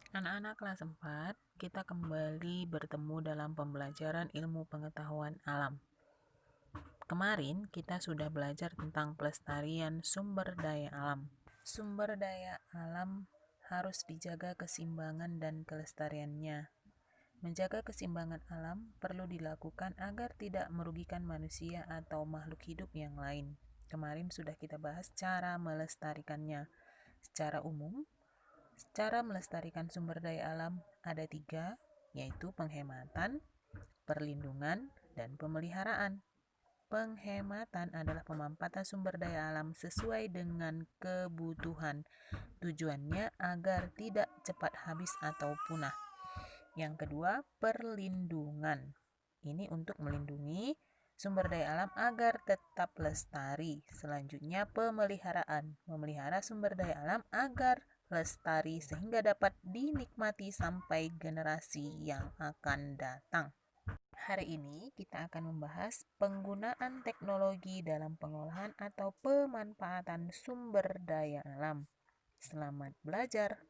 Anak-anak kelas 4, kita kembali bertemu dalam pembelajaran ilmu pengetahuan alam. Kemarin kita sudah belajar tentang pelestarian sumber daya alam. Sumber daya alam harus dijaga keseimbangan dan kelestariannya. Menjaga keseimbangan alam perlu dilakukan agar tidak merugikan manusia atau makhluk hidup yang lain. Kemarin sudah kita bahas cara melestarikannya. Secara umum, cara melestarikan sumber daya alam ada 3, yaitu penghematan, perlindungan, dan pemeliharaan. Penghematan adalah pemanfaatan sumber daya alam sesuai dengan kebutuhan. Tujuannya agar tidak cepat habis atau punah. Yang kedua, perlindungan. Ini untuk melindungi sumber daya alam agar tetap lestari. Selanjutnya, pemeliharaan. Memelihara sumber daya alam agar lestari sehingga dapat dinikmati sampai generasi yang akan datang. Hari ini kita akan membahas penggunaan teknologi dalam pengolahan atau pemanfaatan sumber daya alam. Selamat belajar.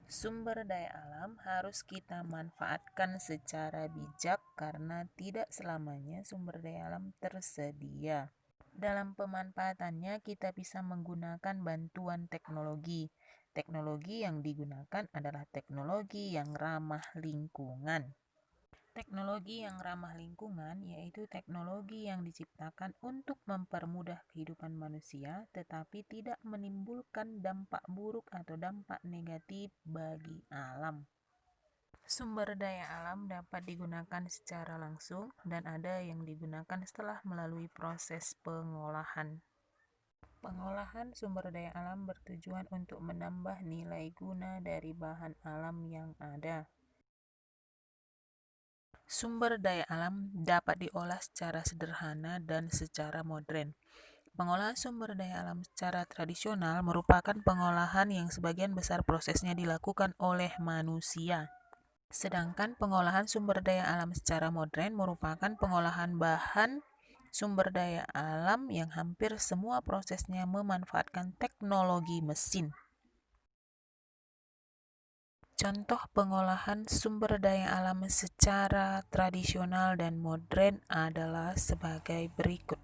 Sumber daya alam harus kita manfaatkan secara bijak karena tidak selamanya sumber daya alam tersedia. Dalam pemanfaatannya kita bisa menggunakan bantuan teknologi. Teknologi yang digunakan adalah teknologi yang ramah lingkungan. Teknologi yang ramah lingkungan yaitu teknologi yang diciptakan untuk mempermudah kehidupan manusia tetapi tidak menimbulkan dampak buruk atau dampak negatif bagi alam. Sumber daya alam dapat digunakan secara langsung dan ada yang digunakan setelah melalui proses pengolahan. Pengolahan sumber daya alam bertujuan untuk menambah nilai guna dari bahan alam yang ada. Sumber daya alam dapat diolah secara sederhana dan secara modern. Pengolahan sumber daya alam secara tradisional merupakan pengolahan yang sebagian besar prosesnya dilakukan oleh manusia. Sedangkan pengolahan sumber daya alam secara modern merupakan pengolahan bahan sumber daya alam yang hampir semua prosesnya memanfaatkan teknologi mesin. Contoh pengolahan sumber daya alam secara tradisional dan modern adalah sebagai berikut.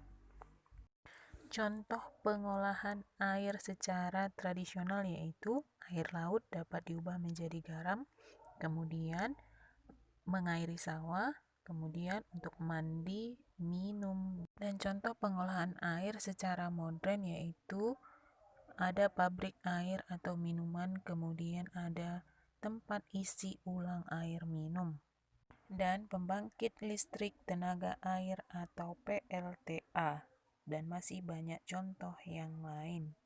Contoh pengolahan air secara tradisional yaitu air laut dapat diubah menjadi garam, kemudian mengairi sawah, kemudian untuk mandi, minum. Dan contoh pengolahan air secara modern yaitu ada pabrik air atau minuman, kemudian ada tempat isi ulang air minum, dan pembangkit listrik tenaga air atau PLTA, dan masih banyak contoh yang lain.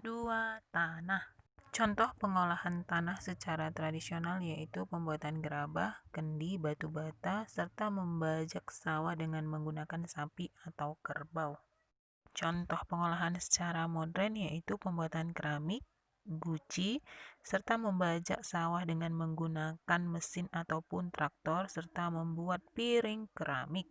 2. Tanah. Contoh pengolahan tanah secara tradisional yaitu pembuatan gerabah, kendi, batu bata, serta membajak sawah dengan menggunakan sapi atau kerbau. Contoh pengolahan secara modern yaitu pembuatan keramik, guci, serta membajak sawah dengan menggunakan mesin ataupun traktor, serta membuat piring keramik.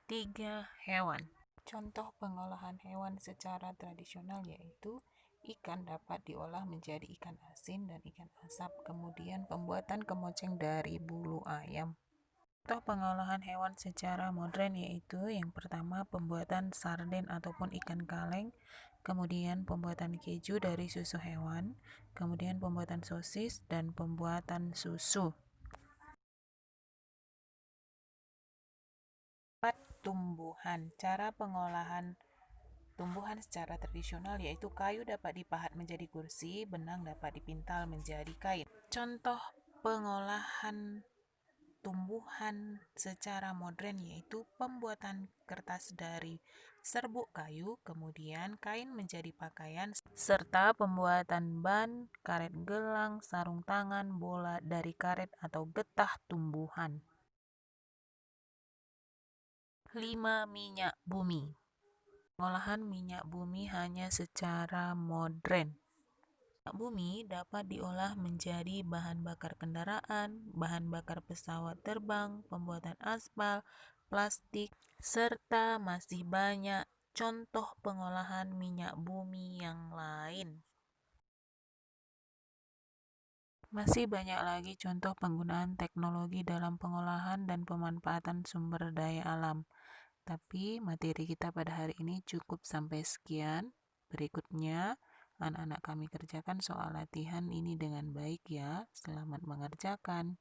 3. Hewan. Contoh pengolahan hewan secara tradisional yaitu ikan dapat diolah menjadi ikan asin dan ikan asap, kemudian pembuatan kemoceng dari bulu ayam. Contoh pengolahan hewan secara modern yaitu yang pertama pembuatan sarden ataupun ikan kaleng, kemudian pembuatan keju dari susu hewan, kemudian pembuatan sosis, dan pembuatan susu. 4. Tumbuhan. Cara pengolahan tumbuhan secara tradisional yaitu kayu dapat dipahat menjadi kursi, benang dapat dipintal menjadi kain. Contoh pengolahan tumbuhan secara modern yaitu pembuatan kertas dari serbuk kayu, kemudian kain menjadi pakaian, serta pembuatan ban, karet gelang, sarung tangan, bola dari karet atau getah tumbuhan. 5. Minyak bumi. Pengolahan minyak bumi hanya secara modern. Minyak bumi dapat diolah menjadi bahan bakar kendaraan, bahan bakar pesawat terbang, pembuatan aspal, plastik, serta masih banyak contoh pengolahan minyak bumi yang lain. Masih banyak lagi contoh penggunaan teknologi dalam pengolahan dan pemanfaatan sumber daya alam. Tapi materi kita pada hari ini cukup sampai sekian. Berikutnya, anak-anak kami kerjakan soal latihan ini dengan baik ya. Selamat mengerjakan.